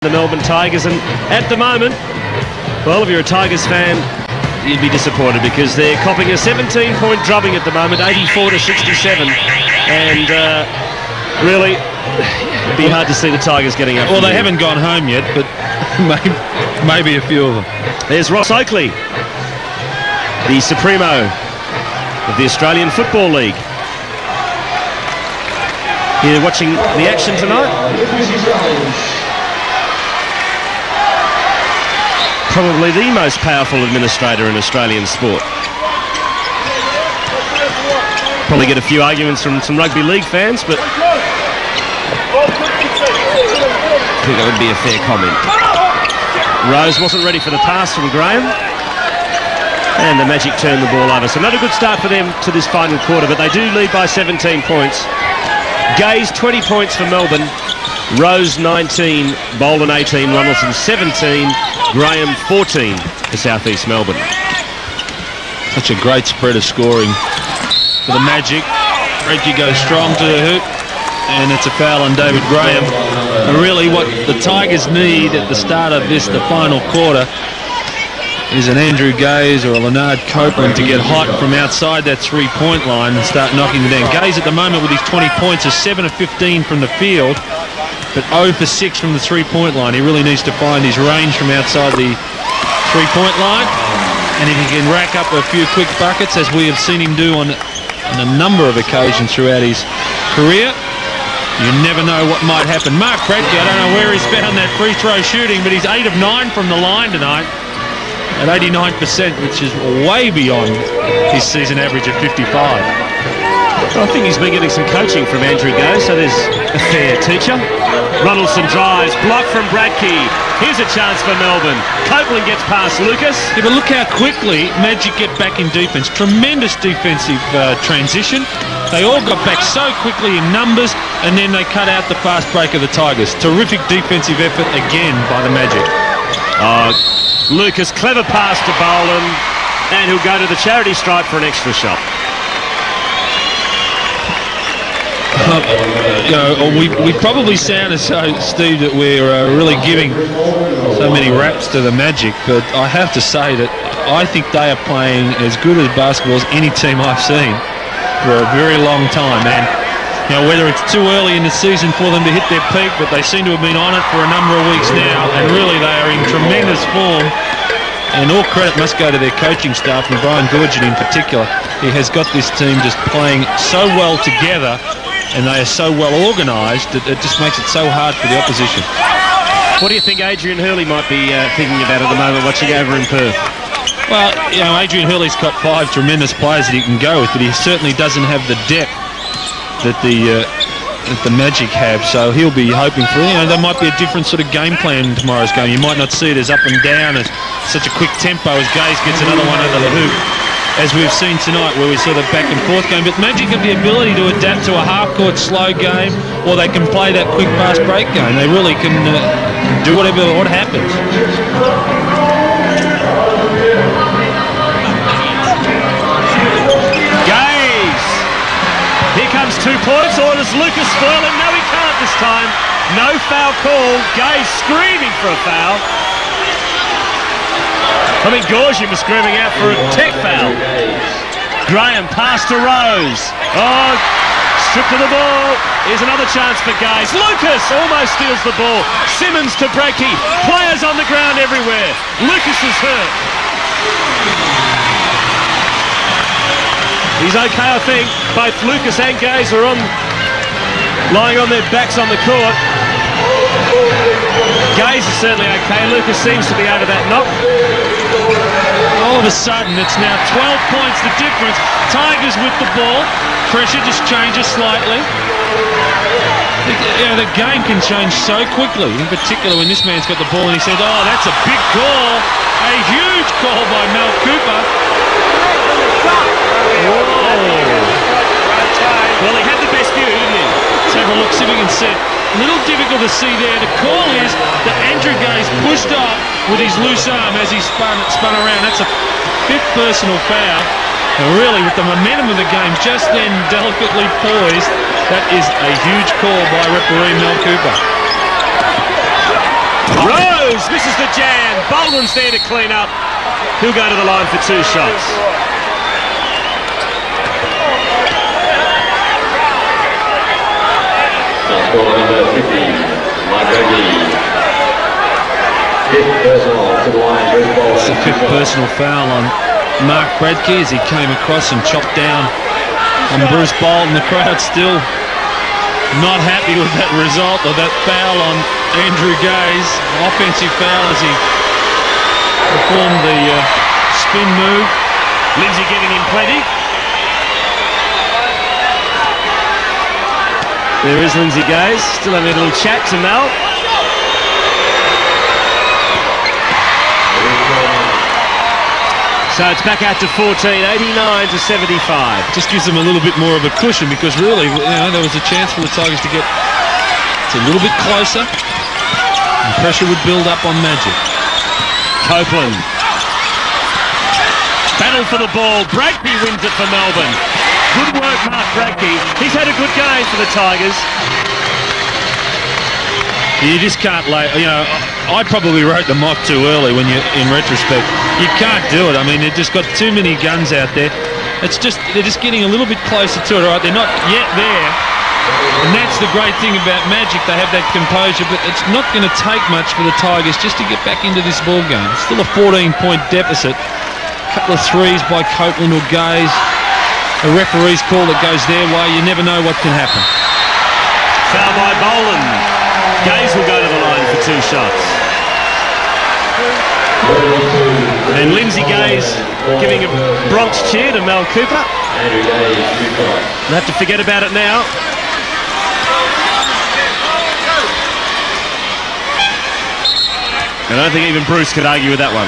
the Melbourne Tigers, and at the moment, well, if you're a Tigers fan, you'd be disappointed because they're copping a 17-point drubbing at the moment, 84-67, and really, it'd be hard to see the Tigers getting up. Well, they haven't gone home yet, but maybe a few of them. There's Ross Oakley, the Supremo of the Australian Football League. Here watching the action tonight. Probably the most powerful administrator in Australian sport. Probably get a few arguments from some rugby league fans, but I think that would be a fair comment. Rose wasn't ready for the pass from Graham, and the Magic turned the ball over. So not a good start for them to this final quarter, but they do lead by 17 points. Gaze 20 points for Melbourne, Rose 19, Bolden 18, Ronaldson 17, Graham 14 for South East Melbourne. Such a great spread of scoring for the Magic. Reiki goes strong to the hoop, and it's a foul on David Graham. And really what the Tigers need at the start of this, the final quarter, is an Andrew Gaze or a Leonard Copeland to get hot from outside that three-point line and start knocking it down. Gaze at the moment with his 20 points is 7 of 15 from the field, but 0 for 6 from the three-point line. He really needs to find his range from outside the three-point line, and if he can rack up a few quick buckets, as we have seen him do on a number of occasions throughout his career, you never know what might happen. Mark Bradke, I don't know where he's found that free throw shooting, but he's 8 of 9 from the line tonight at 89%, which is way beyond his season average of 55. Well, I think he's been getting some coaching from Andrew Gaze, so there's a fair teacher. Ronaldson drives, blocked from Bradke. Here's a chance for Melbourne. Copeland gets past Lucas. Yeah, but look how quickly Magic get back in defence. Tremendous defensive transition. They all got back so quickly in numbers, and then they cut out the fast break of the Tigers. Terrific defensive effort again by the Magic. Lucas, clever pass to Bolden, and he'll go to the charity stripe for an extra shot. We probably sound as so, Steve, that we're really giving so many raps to the Magic, but I have to say that I think they are playing as good as basketball as any team I've seen for a very long time. And whether it's too early in the season for them to hit their peak, but they seem to have been on it for a number of weeks now, and really they are in tremendous form. And all credit must go to their coaching staff, and Brian Goorjian in particular. He has got this team just playing so well together, and they are so well organised that it just makes it so hard for the opposition. What do you think Adrian Hurley might be thinking about at the moment watching over in Perth? Well, Adrian Hurley's got 5 tremendous players that he can go with, but he certainly doesn't have the depth that the Magic have, so he'll be hoping for, there might be a different sort of game plan in tomorrow's game. You might not see it as up and down, as such a quick tempo as Gaze gets another one over the hoop, as we've seen tonight, where we saw the back and forth game. But Magic have the ability to adapt to a half-court slow game, or they can play that quick fast break game. They really can do what happens. Here comes 2 points, or does Lucas spoil him? No, he can't this time. No foul call. Gaze screaming for a foul. I think Goorjian was screaming out for a tech foul. Graham pass to Rose. Stripped to the ball. Here's another chance for Gaze. Lucas almost steals the ball. Simmons to Bradke. Players on the ground everywhere. Lucas is hurt. He's okay, I think. Both Lucas and Gaze are lying on their backs on the court. Gaze is certainly okay. Lucas seems to be out of that knock. All of a sudden, it's now 12 points the difference. Tigers with the ball. Pressure just changes slightly. The game can change so quickly, in particular when this man's got the ball and he said, that's a big call. A huge call by Mel Cooper. Well, he had the best view, didn't he? Let's have a look, see if we can see it. A little difficult to see there. The call is that Andrew Gaze pushed off with his loose arm as he spun around. That's a 5th personal foul. And really, with the momentum of the game just then delicately poised, that is a huge call by referee Mel Cooper. Rose misses the jam. Bolden's there to clean up. He'll go to the line for 2 shots. It's the 5th personal foul on Mark Bradkey as he came across and chopped down on Bruce Bolden. The crowd still not happy with that result, or that foul on Andrew Gaze. Offensive foul as he performed the spin move. Lindsay giving him plenty. There is Lindsay Gaze, still having a little chat to Mel. So it's back out to 14, 89 to 75. Just gives them a little bit more of a cushion, because really, there was a chance for the Tigers to get a little bit closer, and pressure would build up on Magic. Copeland. Battle for the ball. Bradkey wins it for Melbourne. Good work, Mark Bradkey. He's had a good game for the Tigers. You just can't lay, I probably wrote them off too early when you, in retrospect. You can't do it. I mean, they've just got too many guns out there. They're just getting a little bit closer to it, all right? They're not yet there. And that's the great thing about Magic. They have that composure, but it's not going to take much for the Tigers just to get back into this ball game. Still a 14-point deficit. A couple of threes by Copeland or Gaze. A referee's call that goes their way. You never know what can happen. Foul by Boland. Gaze will go to the line for 2 shots. And Lindsay Gaze giving a Bronx cheer to Mel Cooper. They'll have to forget about it now. I don't think even Bruce could argue with that one.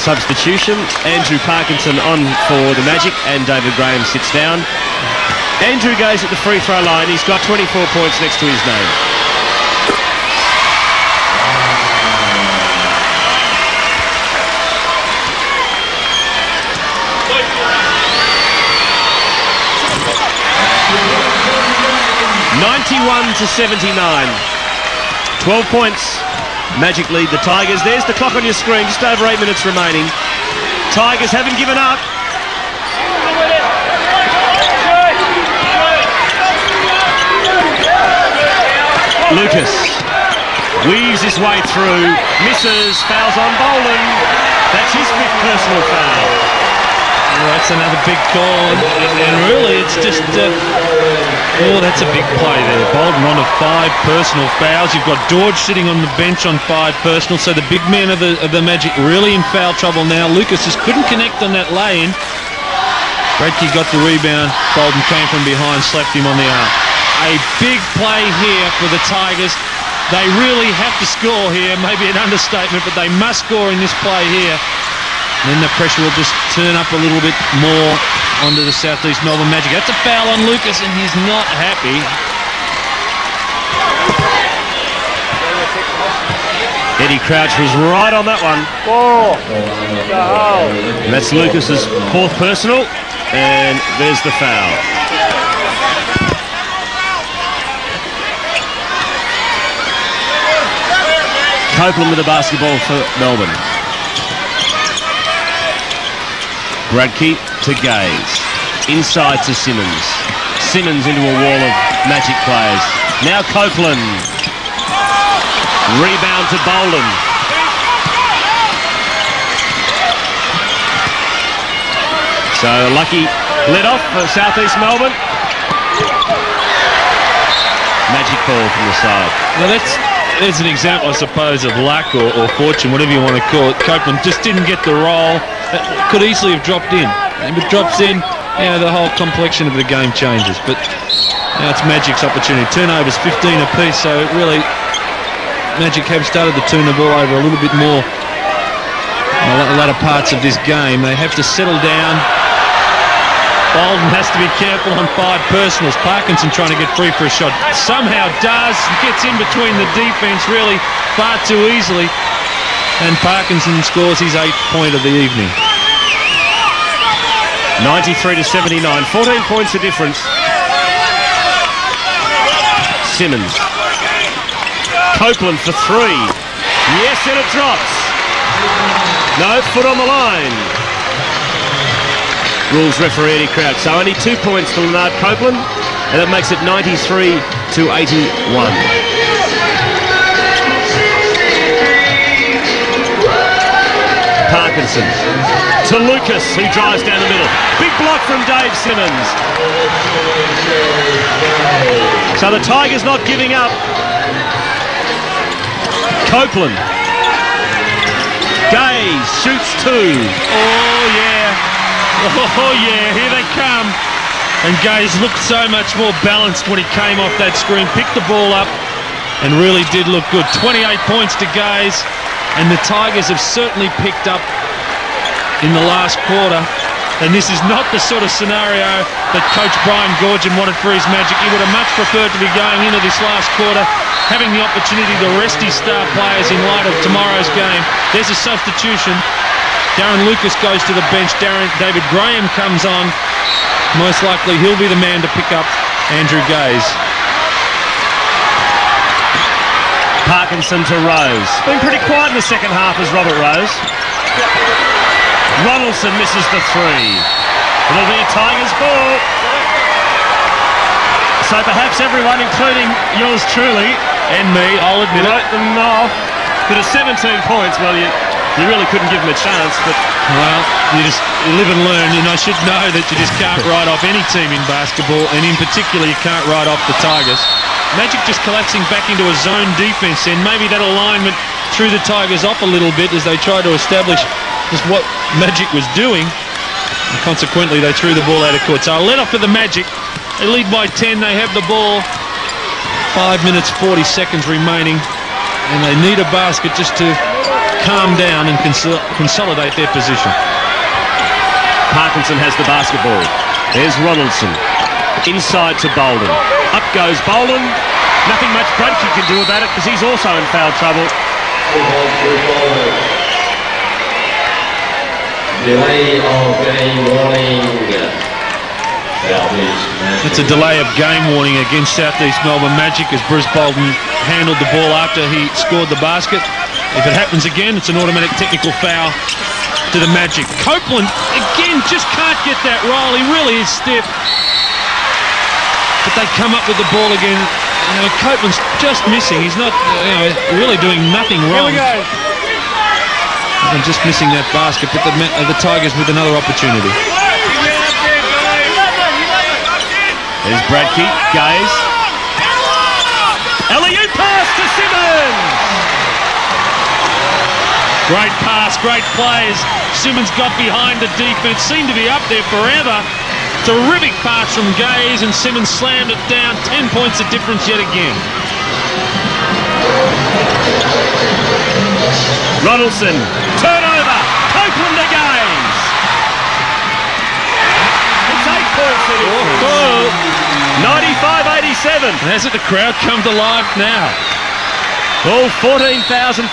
Substitution. Andrew Parkinson on for the Magic, and David Graham sits down. Andrew goes at the free throw line. He's got 24 points next to his name. (91-79). 12 points. Magic lead the Tigers. There's the clock on your screen. Just over 8 minutes remaining. Tigers haven't given up. Lucas weaves his way through, misses, fouls on Boland. That's his 5th personal foul. Well, that's another big call, and really it's just, that's a big play there. Bolden on to 5 personal fouls. You've got George sitting on the bench on 5 personal, so the big man of the Magic really in foul trouble now. Lucas just couldn't connect on that lay-in. Bradkey got the rebound. Bolden came from behind, slapped him on the arm. A big play here for the Tigers. They really have to score here. Maybe an understatement, but they must score in this play here. And then the pressure will just turn up a little bit more onto the Southeast Melbourne Magic. That's a foul on Lucas, and he's not happy. Eddie Crouch was right on that one. And that's Lucas's 4th personal, and there's the foul. Copeland with the basketball for Melbourne. Bradkey to Gaze. Inside to Simmons. Simmons into a wall of Magic players. Now Copeland. Rebound to Boland. So a lucky let off for Southeast Melbourne. Magic ball from the side. Now there's an example, I suppose, of luck or fortune, whatever you want to call it. Copeland just didn't get the roll. Could easily have dropped in. If it drops in, the whole complexion of the game changes. But now it's Magic's opportunity. Turnovers 15 apiece, so really Magic have started to turn the ball over a little bit more in the latter parts of this game. They have to settle down. Bolden has to be careful on 5 personals. Parkinson trying to get free for a shot. Somehow does. Gets in between the defence really far too easily. And Parkinson scores his 8th point of the evening. 93-79. 14 points of difference. Simmons. Copeland for three. Yes, and it drops. No, foot on the line. Rules referee Eddie Crouch. So only 2 points to Leonard Copeland, and that makes it 93 to 81. Parkinson to Lucas, who drives down the middle. Big block from Dave Simmons. So the Tigers not giving up. Copeland. Gaze shoots two. Oh, yeah. Oh, yeah, here they come. And Gaze looked so much more balanced when he came off that screen. Picked the ball up and really did look good. 28 points to Gaze. And the Tigers have certainly picked up in the last quarter. And this is not the sort of scenario that Coach Brian Goorjian wanted for his Magic. He would have much preferred to be going into this last quarter, having the opportunity to rest his star players in light of tomorrow's game. There's a substitution. Darren Lucas goes to the bench. David Graham comes on. Most likely he'll be the man to pick up Andrew Gaze. Parkinson to Rose. Been pretty quiet in the second half as Robert Rose. Ronaldson misses the three. It'll be a Tigers ball. So perhaps everyone, including yours truly, and me, I'll admit wrote them off. But at 17 points, well, you really couldn't give them a chance. But well, you live and learn, and I should know that you just can't write off any team in basketball, and in particular, you can't write off the Tigers. Magic just collapsing back into a zone defense, and maybe that alignment threw the Tigers off a little bit as they tried to establish just what Magic was doing, and consequently they threw the ball out of court. So I'll let off for the Magic. They lead by 10. They have the ball. 5 minutes 40 seconds remaining, and they need a basket just to calm down and consolidate their position. Parkinson has the basketball. There's Ronaldson. Inside to Bolden. Up goes Bolden. Nothing much Brunke can do about it because he's also in foul trouble. Delay of game warning. It's a delay of game warning against Southeast Melbourne Magic as Bruce Bolden handled the ball after he scored the basket. If it happens again, it's an automatic technical foul to the Magic. Copeland, again, just can't get that roll. He really is stiff. But they come up with the ball again. You know, Copeland's just missing. He's not, really doing nothing wrong. Here we go. And just missing that basket, but the Tigers with another opportunity. There's Bradke, Gaze. Alley-oop pass to Simmons. Great pass, great plays. Simmons got behind the defense, seemed to be up there forever. Terrific pass from Gaze, and Simmons slammed it down. 10 points of difference yet again. Ronaldson, turnover. Copeland to Gaze. It's 8 points to difference. 95-87. Hasn't the crowd come to life now? All 14,373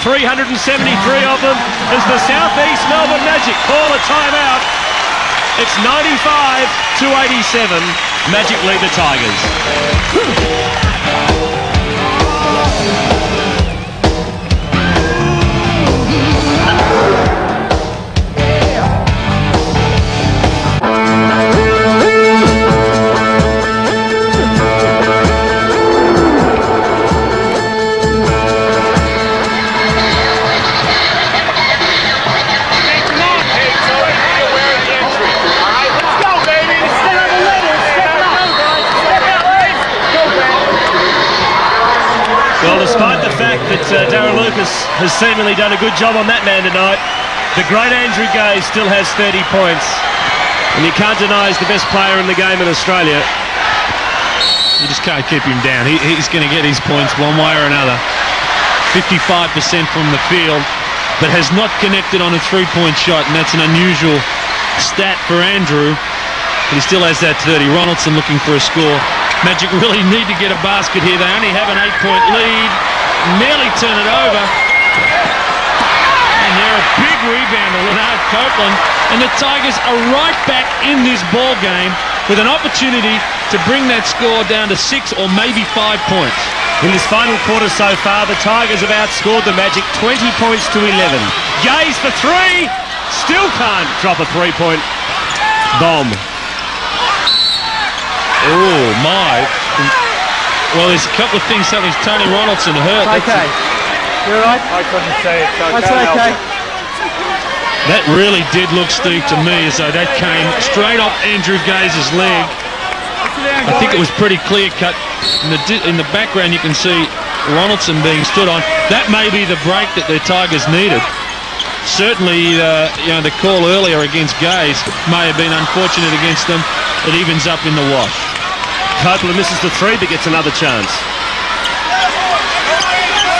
of them as the Southeast Melbourne Magic call a timeout. It's 95-87. Magic lead the Tigers. Well, despite the fact that Darren Lucas has seemingly done a good job on that man tonight, the great Andrew Gaze still has 30 points. And you can't deny he's the best player in the game in Australia. You just can't keep him down. He's going to get his points one way or another. 55% from the field, but has not connected on a three-point shot, and that's an unusual stat for Andrew. But he still has that 30. Ronaldson looking for a score. Magic really need to get a basket here. They only have an 8-point lead. Nearly turn it over. And they're a big rebound to Leonard Copeland. And the Tigers are right back in this ball game with an opportunity to bring that score down to 6 or maybe 5 points. In this final quarter so far, the Tigers have outscored the Magic 20 points to 11. Gaze for three. Still can't drop a three-point bomb. Oh, my. Well, there's a couple of things happening. Tony Ronaldson hurt. Okay. You all right? I couldn't say it. So That's okay. That really did look, Steve, to me as though that came straight off Andrew Gaze's leg. I think it was pretty clear-cut. In the background, you can see Ronaldson being stood on. That may be the break that the Tigers needed. Certainly, you know, the call earlier against Gaze may have been unfortunate against them. It evens up in the wash. Copeland misses the three, but gets another chance.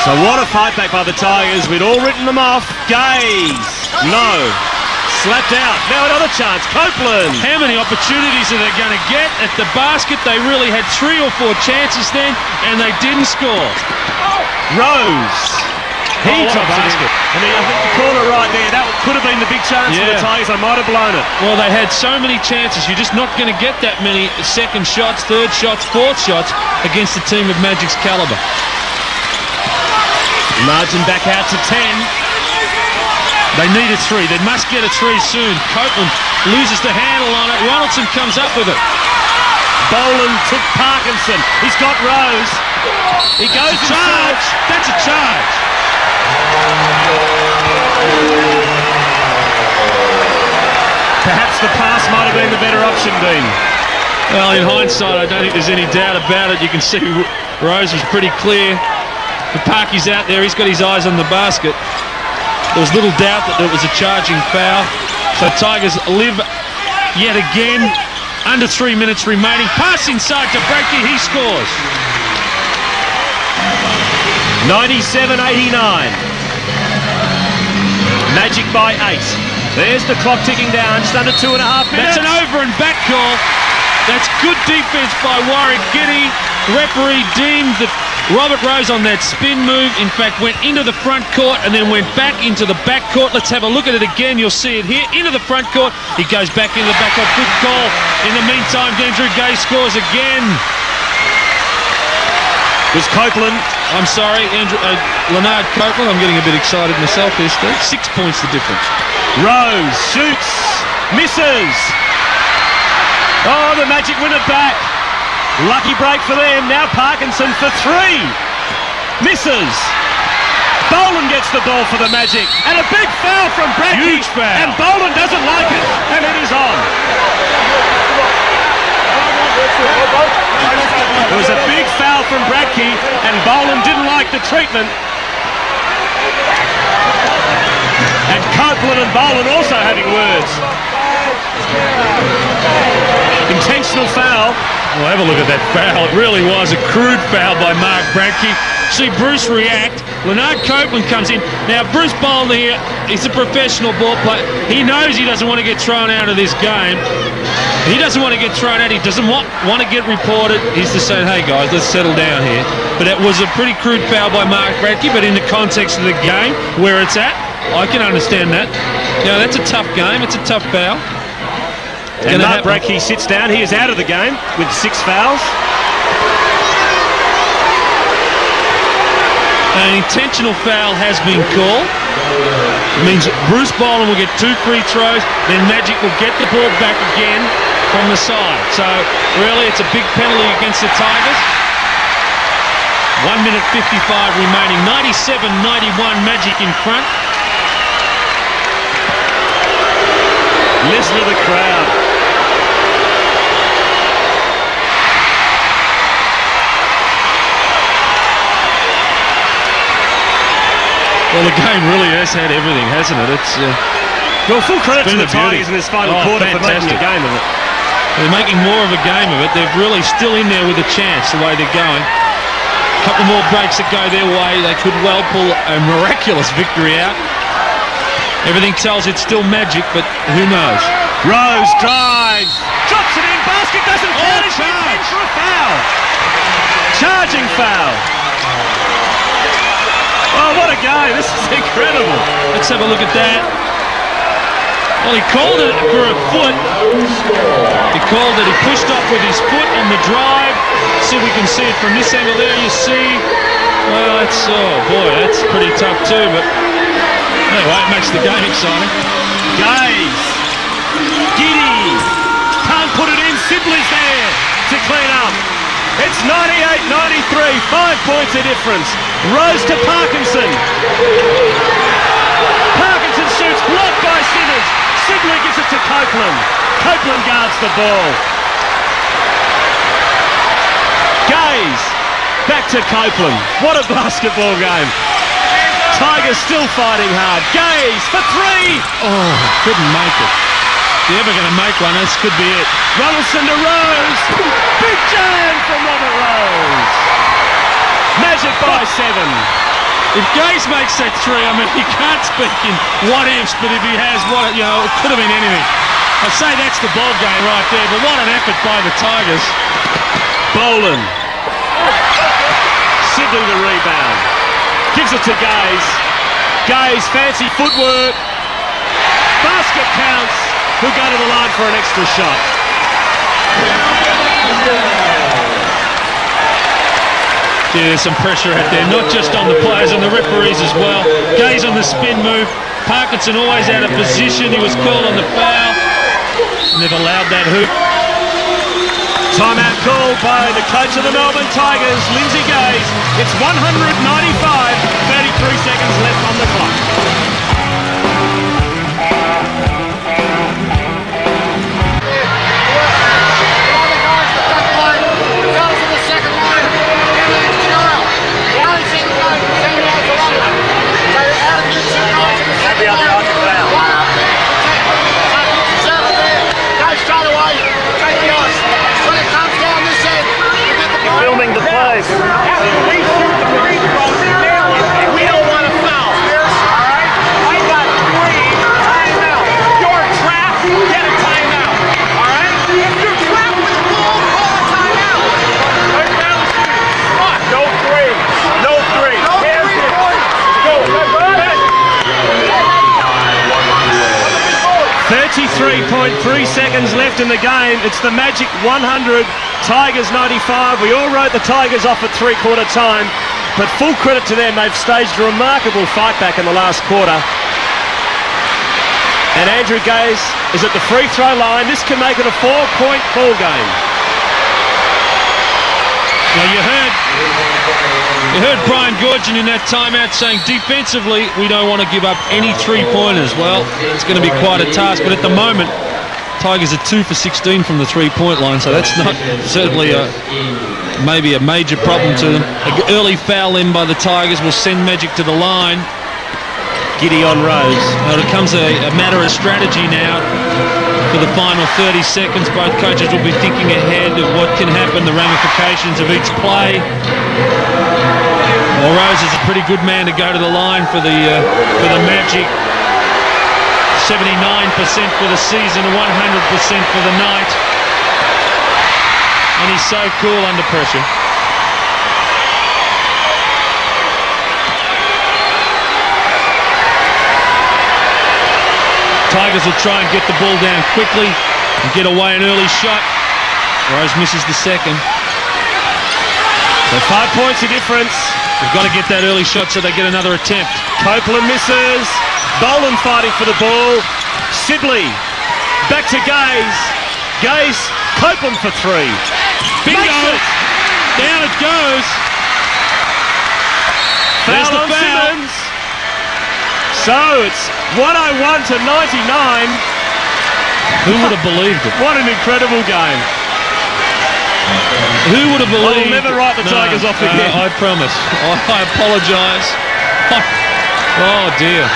So what a fight back by the Tigers. We'd all written them off. Gaze. No. Slapped out. Now another chance. Copeland. How many opportunities are they going to get at the basket? They really had 3 or 4 chances then, and they didn't score. Rose. He drops it in. And I think the corner right there, that could have been the big chance for the Tigers. They might have blown it. Well, they had so many chances. You're just not going to get that many second shots, third shots, fourth shots against a team of Magic's calibre. Margin back out to 10. They need a 3. They must get a 3 soon. Copeland loses the handle on it. Ronaldson comes up with it. Boland took Parkinson. He's got Rose. He goes to charge. That's a charge. Perhaps the pass might have been the better option, Dean. Well, in hindsight, I don't think there's any doubt about it. You can see Rose was pretty clear. The Parky's out there. He's got his eyes on the basket. There was little doubt that it was a charging foul. So Tigers live yet again. Under 3 minutes remaining. Pass inside to Breaky. He scores. 97-89. Magic by 8. There's the clock ticking down. Just under 2.5 minutes. That's an over and back call. That's good defense by Warwick Giddey. Referee deemed that Robert Rose on that spin move, in fact, went into the front court and then went back into the back court. Let's have a look at it again. You'll see it here. Into the front court. He goes back into the back court. Good call. In the meantime, Andrew Gaze scores again. Was Copeland. I'm sorry, Leonard Copeland. I'm getting a bit excited myself here, Steve. 6 points the difference. Rose shoots. Misses. Oh, the Magic win it back. Lucky break for them. Now Parkinson for 3. Misses. Boland gets the ball for the Magic. And a big foul from Bradley. Huge foul. And Boland doesn't like it. And it is on. It was a big foul from Bradkey. And Boland didn't like the treatment. And Copeland and Boland also having words. Intentional foul. Well, have a look at that foul. It really was a crude foul by Mark Bradkey. See Bruce react. Leonard Copeland comes in. Now, Bruce Boland here, he's a professional ball player. He knows he doesn't want to get thrown out of this game. He doesn't want to get thrown out. He doesn't want to get reported. He's just saying, hey, guys, let's settle down here. But it was a pretty crude foul by Mark Bradkey, but in the context of the game, where it's at, I can understand that. You know, that's a tough game. It's a tough foul. And Mark Bradkey sits down. He is out of the game with 6 fouls. An intentional foul has been called. It means Bruce Boland will get 2 free throws, then Magic will get the ball back again from the side. So, really, it's a big penalty against the Tigers. 1 minute 55 remaining. 97-91, Magic in front. Listen to the crowd. Well, the game really has had everything, hasn't it? It's well, full credit to the Tigers in this final quarter for making a game of it. They're making more of a game of it. They're really still in there with a chance the way they're going. A couple more breaks that go their way. They could well pull a miraculous victory out. Everything tells it's still Magic, but who knows? Rose drives, drops it in, basket doesn't count. He's in for a foul. Charging foul. Oh, what a game. This is incredible. Let's have a look at that. Well, he called it for a foot. He called it. He pushed off with his foot on the drive. See if we can see it from this angle there. You see. Well, that's, oh boy, that's pretty tough too. But anyway, it makes the game exciting. Gaze. Giddey. Can't put it in. Sibley's there to clean up. It's 98-93. 5 points of difference. Rose to Parkinson. Parkinson shoots. Blocked by Simmons. Sibley gives it to Copeland. Copeland guards the ball. Gaze. Back to Copeland. What a basketball game. Tigers still fighting hard. Gaze for three. Oh, couldn't make it. If you're ever going to make one, this could be it. Ronaldson to Rose. Big jam from Robert Rose. Magic by 7. If Gaze makes that three, I mean, he can't speak in what ifs, but if he has what, you know, it could have been anything. I'd say that's the ball game right there, but what an effort by the Tigers. Boland. Sibley the rebound. Gives it to Gaze. Gaze, fancy footwork. Basket counts. He'll go to the line for an extra shot. Yeah, there's some pressure out there, not just on the players and the referees as well. Gaze on the spin move. Parkinson always out of position. He was called on the foul. Never allowed that hoop. Timeout called by the coach of the Melbourne Tigers, Lindsay Gaze. It's 195, 33 seconds left on the clock. Filming the play. We don't want to foul. Alright? I got 3 timeout. You're trapped, get a timeout. Alright? If you're trapped with the ball, call a timeout. Right now, no 3. No 3. No 3 points. Go. 33.3 seconds left in the game. It's the Magic 100. Tigers 95. We all wrote the Tigers off at three-quarter time, but full credit to them. They've staged a remarkable fight back in the last quarter. And Andrew Gaze is at the free throw line. This can make it a 4-point ball game. Well, you heard Brian Gorgon in that timeout saying defensively we don't want to give up any three-pointers. Well, it's going to be quite a task, but at the moment Tigers are 2 for 16 from the three-point line, so that's not certainly maybe a major problem to them. An early foul in by the Tigers will send Magic to the line. Giddey on Rose. Well, it becomes a matter of strategy now for the final 30 seconds. Both coaches will be thinking ahead of what can happen, the ramifications of each play. Well, Rose is a pretty good man to go to the line for the Magic. 79% for the season, 100% for the night. And he's so cool under pressure. Tigers will try and get the ball down quickly and get away an early shot. Rose misses the second. So 5 points of difference. They've got to get that early shot so they get another attempt. Copeland misses. Boland fighting for the ball. Sibley back to Gaze. Gaze, Copeland for 3. Bingo! Down it goes. There's Foul the on foul. Simmons. So it's 101 to 99. Who would have believed it? What an incredible game. Who would have believed? I'll never write the Tigers off again. I promise. I apologise. Oh dear.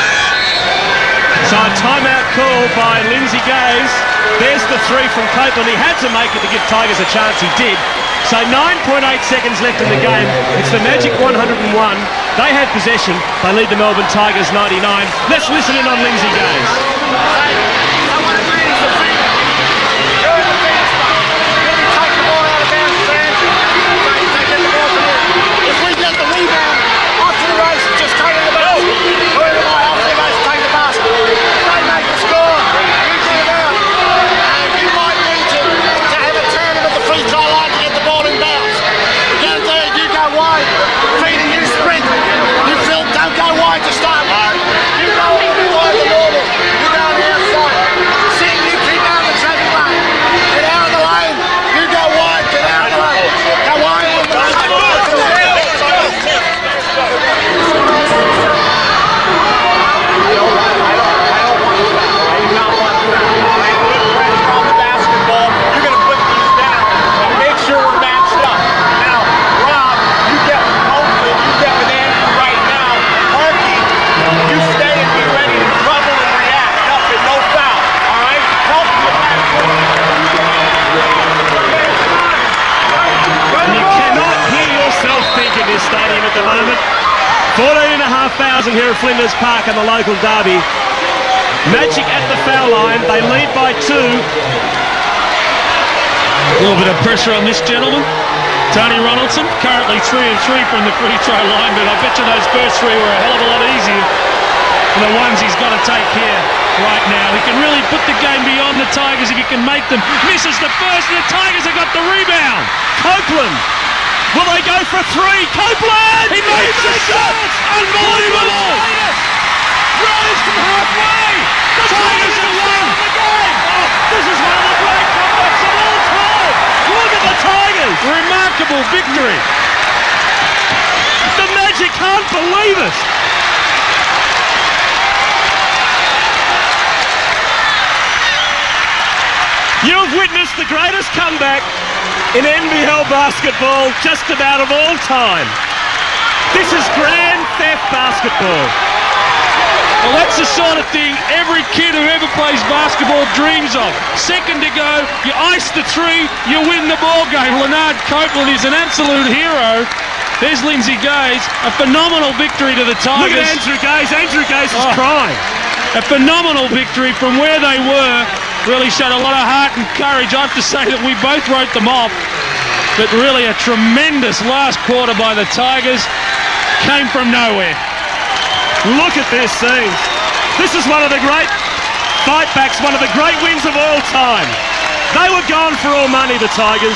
So a timeout call by Lindsay Gaze. There's the 3 from Copeland. He had to make it to give Tigers a chance. He did. So 9.8 seconds left in the game. It's the Magic 101. They have possession. They lead the Melbourne Tigers 99. Let's listen in on Lindsay Gaze. If we get the rebound, after the race, just take the basket. After the race, take the basket. They make the score. here at Flinders Park in the local derby. Magic at the foul line. They lead by 2. A little bit of pressure on this gentleman. Tony Ronaldson, currently 3 of 3 from the free throw line, but I bet you those first 3 were a hell of a lot easier than the ones he's got to take here right now. He can really put the game beyond the Tigers if he can make them. Misses the first, and the Tigers have got the rebound. Copeland. Will they go for 3? Copeland! He makes the shot! Unbelievable! Rose from halfway! The Tigers have won the game! Oh, this is one of the great comebacks of all time! Look at the Tigers! Remarkable victory! The Magic can't believe it! You've witnessed the greatest comeback in NBL basketball just about of all time. This is grand theft basketball. Well, that's the sort of thing every kid who ever plays basketball dreams of. Second to go, you ice the 3, you win the ball game. Leonard Copeland is an absolute hero. There's Lindsay Gaze, a phenomenal victory to the Tigers. Look at Andrew Gaze. Andrew Gaze is crying. A phenomenal victory from where they were. Really showed a lot of heart and courage. I have to say that we both wrote them off. But really a tremendous last quarter by the Tigers. Came from nowhere. Look at this scene. This is one of the great fight backs, one of the great wins of all time. They were gone for all money, the Tigers.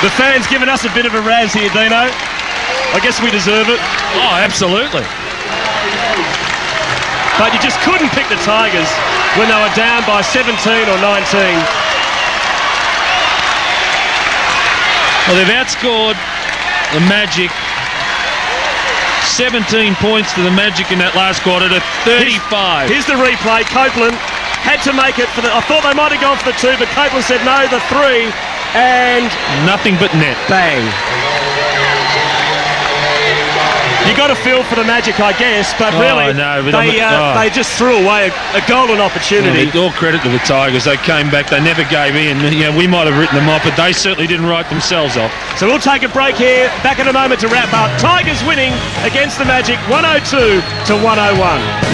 The fans giving us a bit of a razz here, Dino. I guess we deserve it. Oh, absolutely. But you just couldn't pick the Tigers when they were down by 17 or 19. Well, they've outscored the Magic 17 points to the Magic in that last quarter to 35. Here's the replay. Copeland had to make it for the... I thought they might have gone for the 2, but Copeland said no, the 3, and... nothing but net. Bang. You got to feel for the Magic, I guess, but really, they just threw away a golden opportunity. All credit to the Tigers. They came back. They never gave in. You know, we might have written them off, but they certainly didn't write themselves off. So we'll take a break here. Back in a moment to wrap up. Tigers winning against the Magic, 102 to 101.